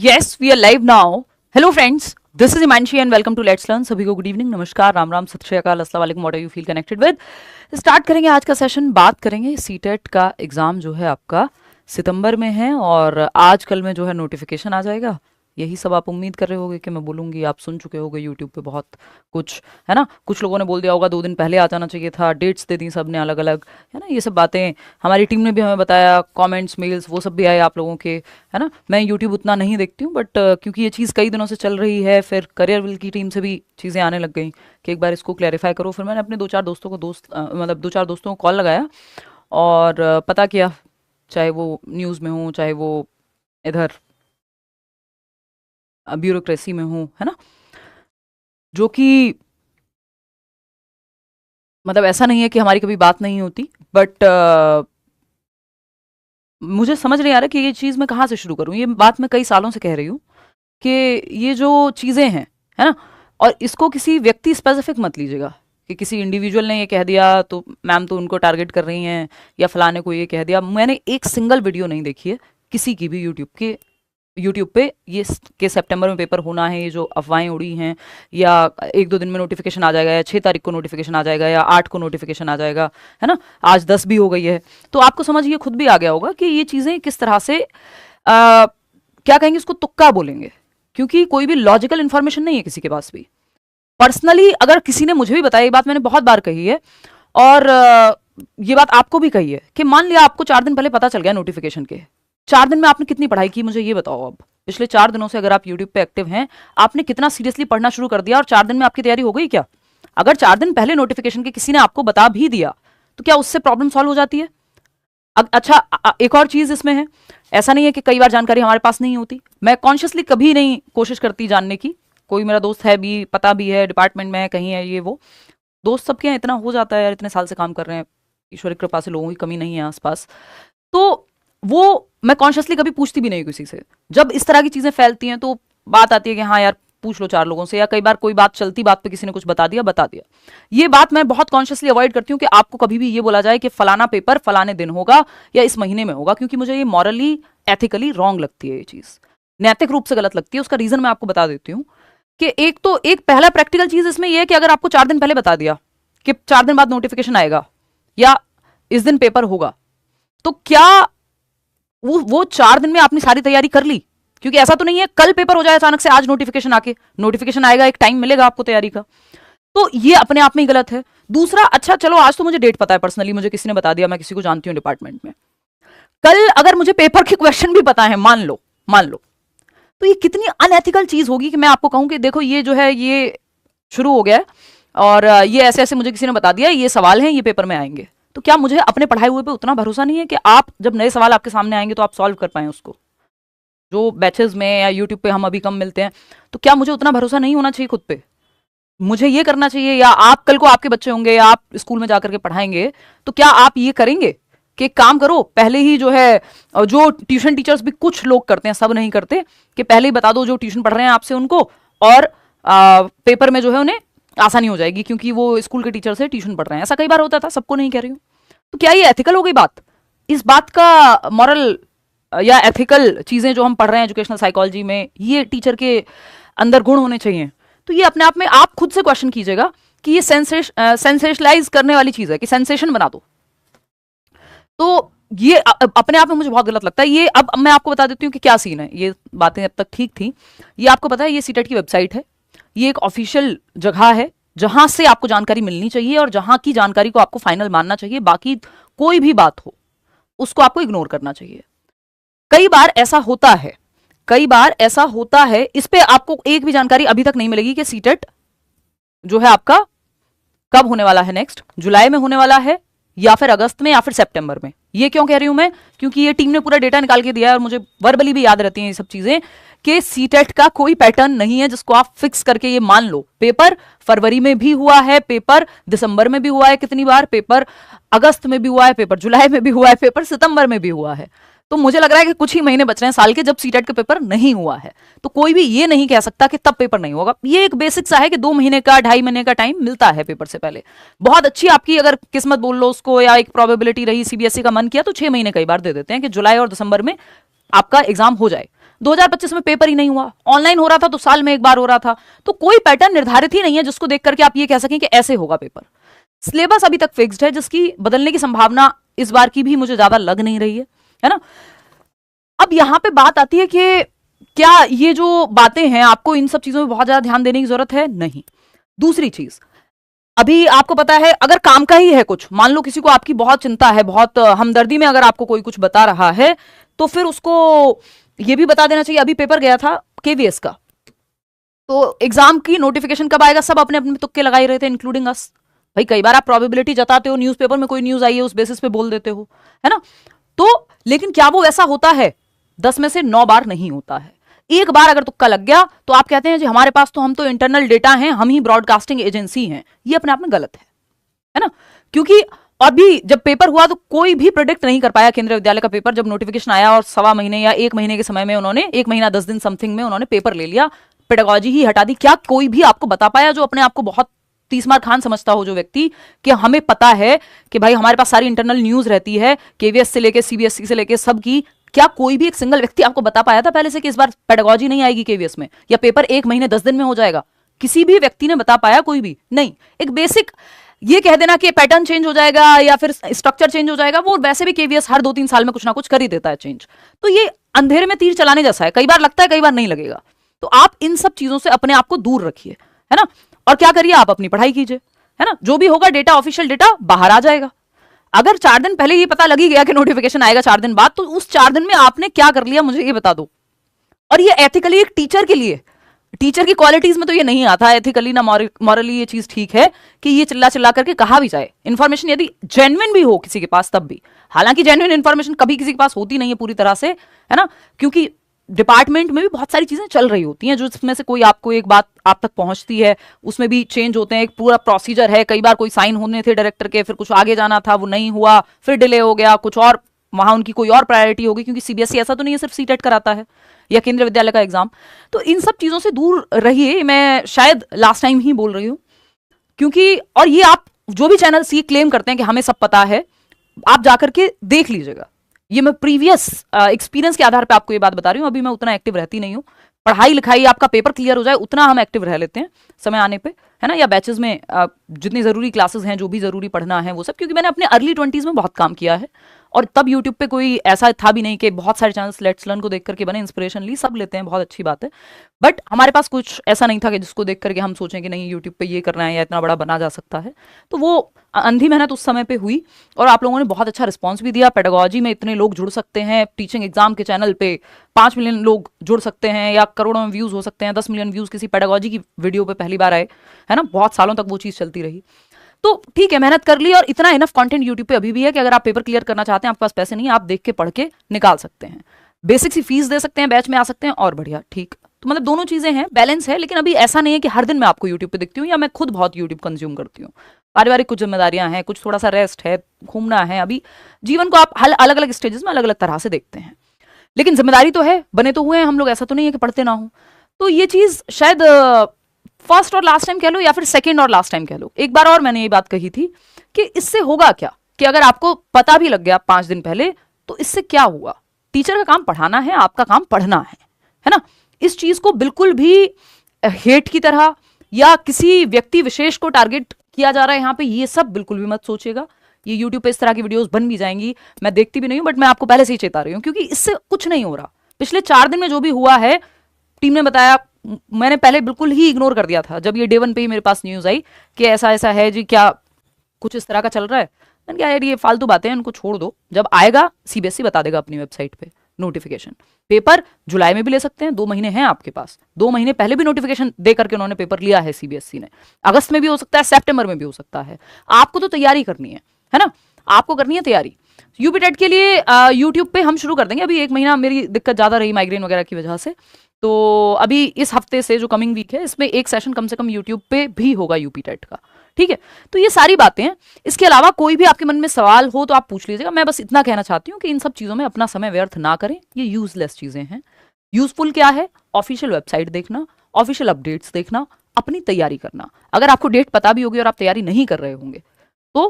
Yes, we are live now. Hello friends, this is Imanshi and welcome to Let's Learn. सभी को good evening, नमस्कार, राम राम, सत श्री अकाल, अस्सलाम वालेकुम, what are you feel connected with. Start करेंगे आज का सेशन। बात करेंगे सीटेट का एग्जाम जो है आपका सितंबर में है और आज कल में जो है नोटिफिकेशन आ जाएगा। यही सब आप उम्मीद कर रहे होगे कि मैं बोलूँगी, आप सुन चुके होगे यूट्यूब पे बहुत कुछ, है ना। कुछ लोगों ने बोल दिया होगा 2 दिन पहले आ जाना चाहिए था, डेट्स दे दी सब ने अलग अलग, है ना। ये सब बातें हमारी टीम ने भी हमें बताया, कमेंट्स मेल्स वो सब भी आए आप लोगों के, है ना। मैं यूट्यूब उतना नहीं देखती हूँ बट क्योंकि ये चीज़ कई दिनों से चल रही है, फिर करियर विल की टीम से भी चीज़ें आने लग गई कि एक बार इसको क्लैरिफाई करो। फिर मैंने अपने 2-4 दोस्तों को मतलब 2-4 दोस्तों को कॉल लगाया और पता किया, चाहे वो न्यूज़ में हो, चाहे वो इधर ब्यूरोक्रेसी में हूँ, है ना। जो कि मतलब ऐसा नहीं है कि हमारी कभी बात नहीं होती बट मुझे समझ नहीं आ रहा कि ये चीज़ मैं कहाँ से शुरू करूँ। ये बात मैं कई सालों से कह रही हूँ कि ये जो चीज़ें हैं, है ना, और इसको किसी व्यक्ति स्पेसिफिक मत लीजिएगा कि किसी इंडिविजुअल ने ये कह दिया तो मैम तो उनको टारगेट कर रही हैं या फलाने को ये कह दिया। मैंने एक सिंगल वीडियो नहीं देखी है किसी की भी यूट्यूब पे ये कि सितंबर में पेपर होना है। ये जो अफवाहें उड़ी हैं या 1-2 दिन में नोटिफिकेशन आ जाएगा या 6 तारीख को नोटिफिकेशन आ जाएगा या 8 को नोटिफिकेशन आ जाएगा, है ना। आज 10 भी हो गई है तो आपको समझ ये खुद भी आ गया होगा कि ये चीज़ें किस तरह से क्या कहेंगे, इसको तुक्का बोलेंगे, क्योंकि कोई भी लॉजिकल इन्फॉर्मेशन नहीं है किसी के पास भी। पर्सनली अगर किसी ने मुझे भी बताया, ये बात मैंने बहुत बार कही है और ये बात आपको भी कही है कि मान लिया आपको 4 दिन पहले पता चल गया नोटिफिकेशन के, 4 दिन में आपने कितनी पढ़ाई की मुझे ये बताओ। अब पिछले 4 दिनों से अगर आप यूट्यूब पे एक्टिव हैं, आपने कितना सीरियसली पढ़ना शुरू कर दिया और 4 दिन में आपकी तैयारी हो गई क्या? अगर 4 दिन पहले नोटिफिकेशन के किसी ने आपको बता भी दिया तो क्या उससे प्रॉब्लम सॉल्व हो जाती है? अच्छा, एक और चीज इसमें है, ऐसा नहीं है कि कई बार जानकारी हमारे पास नहीं होती। मैं कॉन्शियसली कभी नहीं कोशिश करती जानने की। कोई मेरा दोस्त है भी, पता भी है, डिपार्टमेंट में है, कहीं है, ये वो दोस्त सबके यहाँ इतना हो जाता है यार, इतने साल से काम कर रहे हैं, ईश्वर की कृपा से लोगों की कमी नहीं है आसपास, तो वो मैं कॉन्शियसली कभी पूछती भी नहीं किसी से। जब इस तरह की चीजें फैलती हैं तो बात आती है कि हाँ यार पूछ लो 4 लोगों से, या कई बार कोई बात चलती बात पे किसी ने कुछ बता दिया। ये बात मैं बहुत कॉन्शियसली अवॉइड करती हूँ कि आपको कभी भी ये बोला जाए कि फलाना पेपर फलाने दिन होगा या इस महीने में होगा, क्योंकि मुझे ये मॉरली एथिकली रॉन्ग लगती है। ये चीज नैतिक रूप से गलत लगती है। उसका रीजन मैं आपको बता देती हूँ कि एक पहला प्रैक्टिकल चीज इसमें यह है कि अगर आपको 4 दिन पहले बता दिया कि 4 दिन बाद नोटिफिकेशन आएगा या इस दिन पेपर होगा, तो क्या वो 4 दिन में आपने सारी तैयारी कर ली? क्योंकि ऐसा तो नहीं है कल पेपर हो जाए अचानक से, आज नोटिफिकेशन आएगा, एक टाइम मिलेगा आपको तैयारी का, तो ये अपने आप में ही गलत है। दूसरा, अच्छा चलो आज तो मुझे डेट पता है, पर्सनली मुझे किसी ने बता दिया, मैं किसी को जानती हूँ डिपार्टमेंट में, कल अगर मुझे पेपर के क्वेश्चन भी पता है, मान लो, तो ये कितनी अनएथिकल चीज होगी कि मैं आपको कहूं कि देखो ये जो है ये शुरू हो गया है और ये ऐसे ऐसे मुझे किसी ने बता दिया, ये सवाल हैं, ये पेपर में आएंगे। तो क्या मुझे अपने पढ़ाए हुए पे उतना भरोसा नहीं है कि आप जब नए सवाल आपके सामने आएंगे तो आप सॉल्व कर पाए उसको? जो बैचेस में या यूट्यूब पे हम अभी कम मिलते हैं, तो क्या मुझे उतना भरोसा नहीं होना चाहिए खुद पे? मुझे ये करना चाहिए, या आप कल को आपके बच्चे होंगे या आप स्कूल में जाकर के पढ़ाएंगे, तो क्या आप ये करेंगे कि काम करो पहले ही जो है, जो ट्यूशन टीचर्स भी कुछ लोग करते हैं, सब नहीं करते, कि पहले ही बता दो जो ट्यूशन पढ़ रहे हैं आपसे उनको, और पेपर में जो है उन्हें आसानी हो जाएगी क्योंकि वो स्कूल के टीचर से ट्यूशन पढ़ रहे हैं। ऐसा कई बार होता था, सबको नहीं कह रही हूँ। तो क्या ये एथिकल हो गई बात? इस बात का मॉरल या एथिकल चीजें जो हम पढ़ रहे हैं एजुकेशनल साइकोलॉजी में, ये टीचर के अंदर गुण होने चाहिए। तो ये अपने आप में आप खुद से क्वेश्चन कीजिएगा कि ये सेंसेशनलाइज करने वाली चीज है कि सेंसेशन बना दो, तो ये अपने आप में मुझे बहुत गलत लगता है। ये अब मैं आपको बता देती हूँ कि क्या सीन है। ये बातें अब तक ठीक थी। ये आपको पता है, ये सीटेट की वेबसाइट है, ये एक ऑफिशियल जगह है जहां से आपको जानकारी मिलनी चाहिए और जहां की जानकारी को आपको फाइनल मानना चाहिए। बाकी कोई भी बात हो उसको आपको इग्नोर करना चाहिए। कई बार ऐसा होता है, इस पे आपको एक भी जानकारी अभी तक नहीं मिलेगी कि सीटेट जो है आपका कब होने वाला है, नेक्स्ट जुलाई में होने वाला है या फिर अगस्त में या फिर सितंबर में। ये क्यों कह रही हूं मैं? क्योंकि ये टीम ने पूरा डेटा निकाल के दिया है और मुझे वर्बली भी याद रहती हैं ये सब चीजें कि सीटेट का कोई पैटर्न नहीं है जिसको आप फिक्स करके ये मान लो पेपर फरवरी में भी हुआ है, पेपर दिसंबर में भी हुआ है, कितनी बार पेपर अगस्त में भी हुआ है, पेपर जुलाई में भी हुआ है, पेपर सितंबर में भी हुआ है। तो मुझे लग रहा है कि कुछ ही महीने बच रहे हैं साल के जब सीटेट का पेपर नहीं हुआ है, तो कोई भी ये नहीं कह सकता कि तब पेपर नहीं होगा। ये एक बेसिक सा है कि 2 महीने का 2.5 महीने का टाइम मिलता है पेपर से पहले। बहुत अच्छी आपकी अगर किस्मत बोल लो उसको, या एक प्रोबेबिलिटी रही, सीबीएसई का मन किया तो 6 महीने कई बार दे देते हैं कि जुलाई और दिसंबर में आपका एग्जाम हो जाए। 2025 में पेपर ही नहीं हुआ, ऑनलाइन हो रहा था तो साल में एक बार हो रहा था। तो कोई पैटर्न निर्धारित ही नहीं है जिसको देख करके आप ये कह सकें कि ऐसे होगा पेपर। सिलेबस अभी तक फिक्स्ड है, जिसकी बदलने की संभावना इस बार की भी मुझे ज्यादा लग नहीं रही है ना। अब यहां पे बात आती है कि क्या ये जो बातें हैं आपको इन सब चीजों में बहुत ज्यादा ध्यान देने की जरूरत है? नहीं। दूसरी चीज, अभी आपको पता है अगर काम का ही है कुछ, मान लो किसी को आपकी बहुत चिंता है, बहुत हमदर्दी में अगर आपको कोई कुछ बता रहा है, तो फिर उसको ये भी बता देना चाहिए। अभी पेपर गया था केवीएस का, तो एग्जाम की नोटिफिकेशन कब आएगा सब अपने अपने तुक्के लगाए रहे थे, इंक्लूडिंग अस। भाई कई बार आप प्रोबेबिलिटी जताते हो, न्यूज़पेपर में कोई न्यूज आई है उस बेसिस पे बोल देते हो, है ना। तो लेकिन क्या वो ऐसा होता है? 10 में से 9 बार नहीं होता है। एक बार अगर तुक्का लग गया तो आप कहते हैं जी हमारे पास तो, हम तो इंटरनल डेटा हैं, हम ही ब्रॉडकास्टिंग एजेंसी हैं। ये अपने आप में गलत है ना। क्योंकि अभी जब पेपर हुआ तो कोई भी प्रेडिक्ट नहीं कर पाया, केंद्रीय विद्यालय का पेपर जब नोटिफिकेशन आया और 1.25 महीने या 1 महीने के समय में उन्होंने 1 महीना 10 दिन समथिंग में उन्होंने पेपर ले लिया, पेडागोजी ही हटा दी। क्या कोई भी आपको बता पाया, जो अपने आप को बहुत 30 मार खान समझता हो जो व्यक्ति, कि हमें पता है कि भाई हमारे पास सारी इंटरनल न्यूज रहती है केवीएस से लेके सीबीएसई से लेके सबकी, क्या कोई भी एक सिंगल व्यक्ति आपको बता पाया था पहले से कि इस बार पेडागोजी नहीं आएगी केवीएस में, या पेपर 1 महीने 10 दिन में हो जाएगा? किसी भी व्यक्ति ने बता पाया? कोई भी नहीं। एक बेसिक ये कह देना कि पैटर्न चेंज हो जाएगा या फिर स्ट्रक्चर चेंज हो जाएगा, वो वैसे भी केवीएस हर 2-3 साल में कुछ ना कुछ कर ही देता है चेंज। तो ये अंधेरे में तीर चलाने जैसा है, कई बार लगता है कई बार नहीं लगेगा। तो आप इन सब चीजों से अपने आप को दूर रखिए, है ना। और क्या करिए, आप अपनी पढ़ाई कीजिए, है ना। जो भी होगा डेटा, ऑफिशियल डेटा बाहर आ जाएगा। अगर 4 दिन पहले ये पता लग ही गया कि नोटिफिकेशन आएगा 4 दिन बाद, तो उस 4 दिन में आपने क्या कर लिया मुझे ये बता दो। और ये एथिकली एक टीचर के लिए, टीचर की क्वालिटीज में तो ये नहीं आता एथिकली ना मॉरली, ये चीज ठीक है कि ये चिल्ला चिल्ला करके कहा भी जाए। इंफॉर्मेशन यदि जेन्युइन भी हो किसी के पास तब भी, हालांकि जेन्युइन इंफॉर्मेशन कभी किसी के पास होती नहीं है पूरी तरह से, है ना, क्योंकि डिपार्टमेंट में भी बहुत सारी चीजें चल रही होती हैं, जो इसमें से कोई आपको एक बात आप तक पहुंचती है, उसमें भी चेंज होते हैं, एक पूरा प्रोसीजर है। कई बार कोई साइन होने थे डायरेक्टर के, फिर कुछ आगे जाना था वो नहीं हुआ, फिर डिले हो गया, कुछ और वहां उनकी कोई और प्रायोरिटी होगी, क्योंकि सीबीएसई ऐसा तो नहीं है सिर्फ सीटेट कराता है या केंद्रीय विद्यालय का एग्जाम। तो इन सब चीजों से दूर रहिए, मैं शायद लास्ट टाइम ही बोल रही हूँ, क्योंकि और ये आप जो भी चैनल ये क्लेम करते हैं कि हमें सब पता है, आप जाकर के देख लीजिएगा। ये मैं प्रीवियस एक्सपीरियंस के आधार पे आपको ये बात बता रही हूँ। अभी मैं उतना एक्टिव रहती नहीं हूँ, पढ़ाई लिखाई आपका पेपर क्लियर हो जाए उतना हम एक्टिव रह लेते हैं समय आने पे, है ना, या बैचेस में जितनी जरूरी क्लासेस हैं, जो भी जरूरी पढ़ना है वो सब, क्योंकि मैंने अपने अर्ली 20s में बहुत काम किया है। और तब यूट्यूब पे कोई ऐसा था भी नहीं कि बहुत सारे चैनल्स लेट्स लर्न को देख करके बने, इंस्पिरेशन ली, सब लेते हैं, बहुत अच्छी बात है। बट हमारे पास कुछ ऐसा नहीं था कि जिसको देख करके हम सोचें कि नहीं यूट्यूब पे ये करना है या इतना बड़ा बना जा सकता है। तो वो अंधी मेहनत उस समय पे हुई और आप लोगों ने बहुत अच्छा रिस्पॉन्स भी दिया। पेडागोजी में इतने लोग जुड़ सकते हैं, टीचिंग एग्जाम के चैनल पे 5 मिलियन लोग जुड़ सकते हैं या करोड़ों में व्यूज हो सकते हैं। 10 मिलियन व्यूज किसी पेडागोजी की वीडियो पे पहली बार आए, है ना। बहुत सालों तक वो चीज चलती रही। तो ठीक है, मेहनत कर ली और इतना इनफ कंटेंट यूट्यूब पे अभी भी है कि अगर आप पेपर क्लियर करना चाहते हैं, आपके पास पैसे नहीं है, आप देख के पढ़ के निकाल सकते हैं, बेसिक सी फीस दे सकते हैं, बैच में आ सकते हैं और बढ़िया, ठीक। तो मतलब दोनों चीजें हैं, बैलेंस है। लेकिन अभी ऐसा नहीं है कि हर दिन मैं आपको यूट्यूब पे दिखती हूँ, या मैं खुद बहुत यूट्यूब कंज्यूम करती हूँ। पारिवारिक कुछ जिम्मेदारियां हैं, कुछ थोड़ा सा रेस्ट है, घूमना है। अभी जीवन को आप अलग अलग स्टेजेस में अलग अलग तरह से देखते हैं, लेकिन जिम्मेदारी तो है, बने तो हुए हैं हम लोग, ऐसा तो नहीं है कि पढ़ते ना हो। तो ये चीज शायद फर्स्ट और लास्ट टाइम कह लो या फिर सेकंड और लास्ट टाइम कह लो, एक बार और मैंने ये बात कही थी कि इससे होगा क्या, कि अगर आपको पता भी लग गया 5 दिन पहले, तो इससे क्या हुआ? टीचर का काम पढ़ाना है, आपका काम पढ़ना है ना। इस चीज को बिल्कुल भी हेट की तरह या किसी व्यक्ति विशेष को टारगेट किया जा रहा है यहाँ पे, ये सब बिल्कुल भी मत सोचिएगा। ये यूट्यूब पे इस तरह की वीडियोस बन भी जाएंगी, मैं देखती भी नहीं हूं, बट मैं आपको पहले से ही चेता रही हूँ, क्योंकि इससे कुछ नहीं हो रहा। पिछले 4 दिन में जो भी हुआ है, टीम ने बताया, मैंने पहले बिल्कुल ही इग्नोर कर दिया था। जब ये डे 1 पे ही मेरे पास न्यूज आई कि ऐसा ऐसा है जी, क्या कुछ इस तरह का चल रहा है, मैंने कहा यार ये फालतू बातें हैं, इनको छोड़ दो। जब आएगा सीबीएसई बता देगा अपनी वेबसाइट पे नोटिफिकेशन। पेपर जुलाई में भी ले सकते हैं, 2 महीने हैं आपके पास, 2 महीने पहले भी नोटिफिकेशन दे करके उन्होंने पेपर लिया है सीबीएसई ने। अगस्त में भी हो सकता है, सितंबर में भी हो सकता है। आपको तो तैयारी करनी है ना, आपको करनी है तैयारी। यूपी टेट के लिए यूट्यूब पे हम शुरू कर देंगे। अभी 1 महीना मेरी दिक्कत ज्यादा रही माइग्रेन वगैरह की वजह से, तो अभी इस हफ्ते से जो कमिंग वीक है, इसमें एक सेशन कम से कम यूट्यूब पे भी होगा यूपी टेट का, ठीक है। तो ये सारी बातें हैं। इसके अलावा कोई भी आपके मन में सवाल हो तो आप पूछ लीजिएगा। मैं बस इतना कहना चाहती हूँ कि इन सब चीजों में अपना समय व्यर्थ ना करें, ये यूजलेस चीजें हैं। यूजफुल क्या है? ऑफिशियल वेबसाइट देखना, ऑफिशियल अपडेट्स देखना, अपनी तैयारी करना। अगर आपको डेट पता भी होगी और आप तैयारी नहीं कर रहे होंगे तो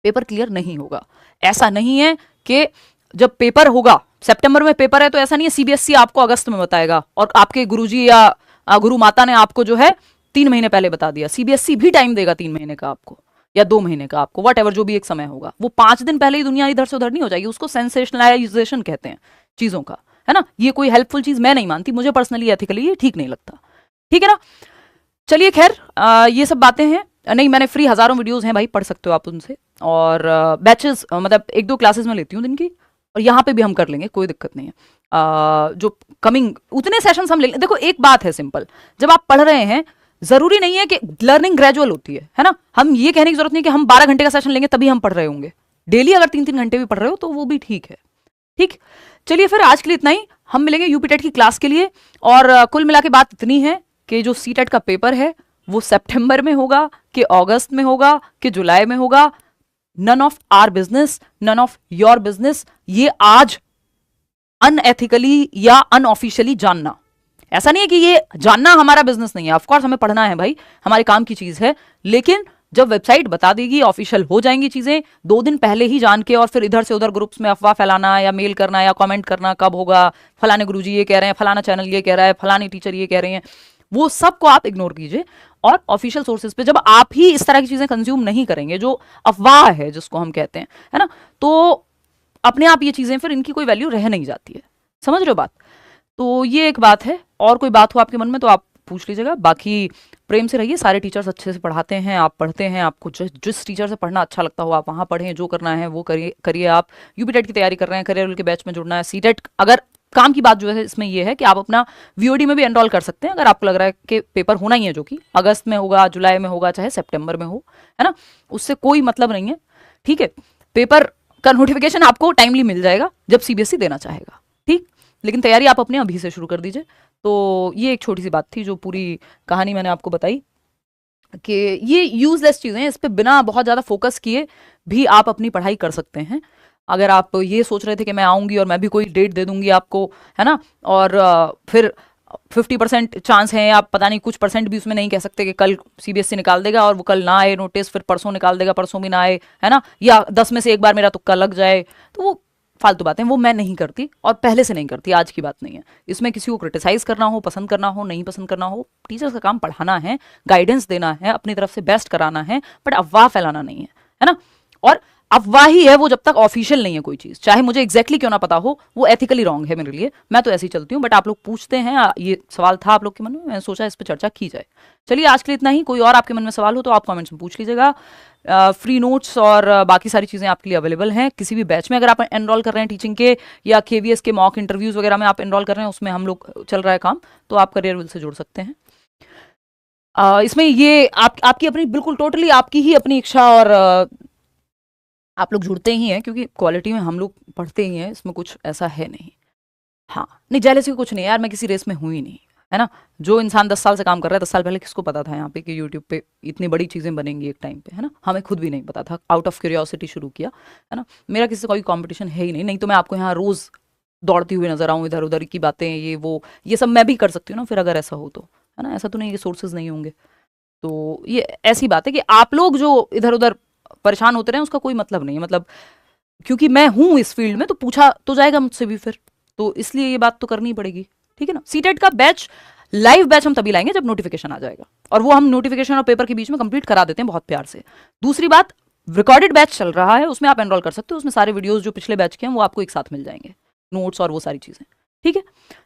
पेपर क्लियर नहीं होगा। ऐसा नहीं है कि जब पेपर होगा, सितंबर में पेपर है, तो ऐसा नहीं है सीबीएसई आपको अगस्त में बताएगा और आपके गुरुजी या गुरु माता ने आपको जो है 3 महीने पहले बता दिया। सीबीएसई भी टाइम देगा 3 महीने का आपको या 2 महीने का आपको, वट एवर जो भी एक समय होगा। वो 5 दिन पहले ही दुनिया इधर से उधर नहीं हो जाएगी। उसको सेंसेशनलाइजेशन कहते हैं चीजों का, है ना। ये कोई हेल्पफुल चीज मैं नहीं मानती, मुझे पर्सनली एथिकली ये ठीक नहीं लगता, ठीक है ना। चलिए खैर, ये सब बातें हैं। नहीं, मैंने फ्री हजारों वीडियोस हैं भाई, पढ़ सकते हो आप उनसे। और बैचेस मतलब 1-2 क्लासेस में लेती हूँ दिन की, और यहाँ पे भी हम कर लेंगे, कोई दिक्कत नहीं है। जो कमिंग उतने सेशंस हम ले, देखो एक बात है सिंपल, जब आप पढ़ रहे हैं जरूरी नहीं है कि लर्निंग ग्रेजुअल होती है ना। हम ये कहने की जरूरत नहीं कि हम 12 घंटे का सेशन लेंगे तभी हम पढ़ रहे होंगे। डेली अगर 3-3 घंटे भी पढ़ रहे हो तो वो भी ठीक है, ठीक। चलिए फिर आज के लिए इतना ही। हम मिलेंगे यूपीटेट की क्लास के लिए। और कुल मिला के बात इतनी है कि जो सीटेट का पेपर है वो सितंबर में होगा कि अगस्त में होगा कि जुलाई में होगा, none of are business, none of your business. ये आज अनएथिकली या अनऑफिशियली जानना, ऐसा नहीं है कि ये जानना हमारा बिजनेस नहीं है। ऑफकोर्स हमें पढ़ना है भाई, हमारे काम की चीज है, लेकिन जब वेबसाइट बता देगी, ऑफिशियल हो जाएंगी चीजें, 2 दिन पहले ही जान के और फिर इधर से उधर ग्रुप्स में अफवाह फैलाना या मेल करना या कमेंट करना कब होगा, फलाने गुरुजी ये कह रहे हैं, फलाना चैनल ये कह रहा है, फलानी टीचर ये कह रहे हैं, वो सबको आप इग्नोर कीजिए। और ऑफिशियल सोर्सेज पे जब आप ही इस तरह की चीजें कंज्यूम नहीं करेंगे, जो अफवाह है जिसको हम कहते हैं, है ना, तो अपने आप ये चीजें फिर इनकी कोई वैल्यू रह नहीं जाती है। समझ रहे हो बात? तो ये एक बात है। और कोई बात हो आपके मन में तो आप पूछ लीजिएगा। बाकी प्रेम से रहिए, सारे टीचर्स अच्छे से पढ़ाते हैं, आप पढ़ते हैं, आपको जिस टीचर से पढ़ना अच्छा लगता हो आप वहाँ पढ़ें, जो करना है वो करिए। आप यूपीटेट की तैयारी कर रहे हैं, करियर के बैच में जुड़ना है, सीटेट, अगर काम की बात जो है इसमें ये है कि आप अपना वीओडी में भी एनरोल कर सकते हैं अगर आपको लग रहा है कि पेपर होना ही है, जो कि अगस्त में होगा, जुलाई में होगा, चाहे सितंबर में हो, है ना, उससे कोई मतलब नहीं है, ठीक है। पेपर का नोटिफिकेशन आपको टाइमली मिल जाएगा जब सीबीएसई देना चाहेगा, ठीक। लेकिन तैयारी आप अपने अभी से शुरू कर दीजिए। तो ये एक छोटी सी बात थी, जो पूरी कहानी मैंने आपको बताई कि ये यूजलेस चीज़ें हैं, इस पर बिना बहुत ज़्यादा फोकस किए भी आप अपनी पढ़ाई कर सकते हैं। अगर आप ये सोच रहे थे कि मैं आऊँगी और मैं भी कोई डेट दे दूंगी आपको, है ना, और फिर 50% चांस है, आप पता नहीं कुछ परसेंट भी उसमें नहीं कह सकते कि कल सीबीएसई निकाल देगा और वो कल ना आए नोटिस, फिर परसों निकाल देगा, परसों भी ना आए, है ना, या 10 में से एक बार मेरा तुक्का लग जाए, तो वो फालतू बातें वो मैं नहीं करती और पहले से नहीं करती, आज की बात नहीं है। इसमें किसी को क्रिटिसाइज करना हो, पसंद करना हो, नहीं पसंद करना हो, टीचर्स का काम पढ़ाना है, गाइडेंस देना है, अपनी तरफ से बेस्ट कराना है, बट अफवाह फैलाना नहीं है ना। और अफवाह ही है वो जब तक ऑफिशियल नहीं है कोई चीज, चाहे मुझे एग्जैक्टली क्यों ना पता हो, वो एथिकली रॉन्ग है मेरे लिए, मैं तो ऐसे ही चलती हूँ। बट आप लोग पूछते हैं, ये सवाल था आप लोग के मन में, मैंने सोचा इस पर चर्चा की जाए। चलिए आज के लिए इतना ही। कोई और आपके मन में सवाल हो तो आप कमेंट्स में पूछ लीजिएगा। फ्री नोट्स और बाकी सारी चीज़ें आपके लिए अवेलेबल हैं। किसी भी बैच में अगर आप एनरोल कर रहे हैं टीचिंग के, या केवीएस के मॉक इंटरव्यूज वगैरह में आप एनरोल कर रहे हैं, उसमें हम लोग चल रहा है काम, तो आप करियर विल से जुड़ सकते हैं। इसमें ये आपकी अपनी बिल्कुल टोटली आपकी ही अपनी इच्छा, और आप लोग जुड़ते ही हैं क्योंकि क्वालिटी में हम लोग पढ़ते ही हैं, इसमें कुछ ऐसा है नहीं। हाँ नहीं, जेलसी कुछ नहीं यार, मैं किसी रेस में हूँ ही नहीं, है ना। जो इंसान 10 साल से काम कर रहा है, 10 साल पहले किसको पता था यहाँ पे कि यूट्यूब पे इतनी बड़ी चीज़ें बनेंगी एक टाइम पे, है ना। हमें खुद भी नहीं पता था, आउट ऑफ क्यूरियोसिटी शुरू किया, है ना। मेरा किसी से कोई कंपटीशन है ही नहीं, नहीं तो मैं आपको यहाँ रोज़ दौड़ती हुई नजर आऊँ, इधर उधर की बातें ये वो ये सब मैं भी कर सकती हूँ ना, फिर अगर ऐसा हो तो, है ना। ऐसा तो नहीं, ये सोर्सेज नहीं होंगे। तो ये ऐसी बात है कि आप लोग जो इधर उधर परेशान होते रहे उसका कोई मतलब नहीं है, मतलब क्योंकि मैं हूँ इस फील्ड में तो पूछा तो जाएगा मुझसे भी फिर, तो इसलिए ये बात तो करनी पड़ेगी, ठीक है ना। सीटेट का बैच, लाइव बैच हम तभी लाएंगे जब नोटिफिकेशन आ जाएगा, और वो हम नोटिफिकेशन और पेपर के बीच में कंप्लीट करा देते हैं बहुत प्यार से। दूसरी बात, रिकॉर्डेड बैच चल रहा है, उसमें आप एनरोल कर सकते हो, उसमें सारे वीडियोस जो पिछले बैच के हैं वो आपको एक साथ मिल जाएंगे, नोट्स और वो सारी चीजें, ठीक है।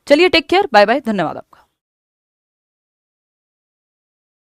चलिए टेक केयर, बाय बाय, धन्यवाद आपका।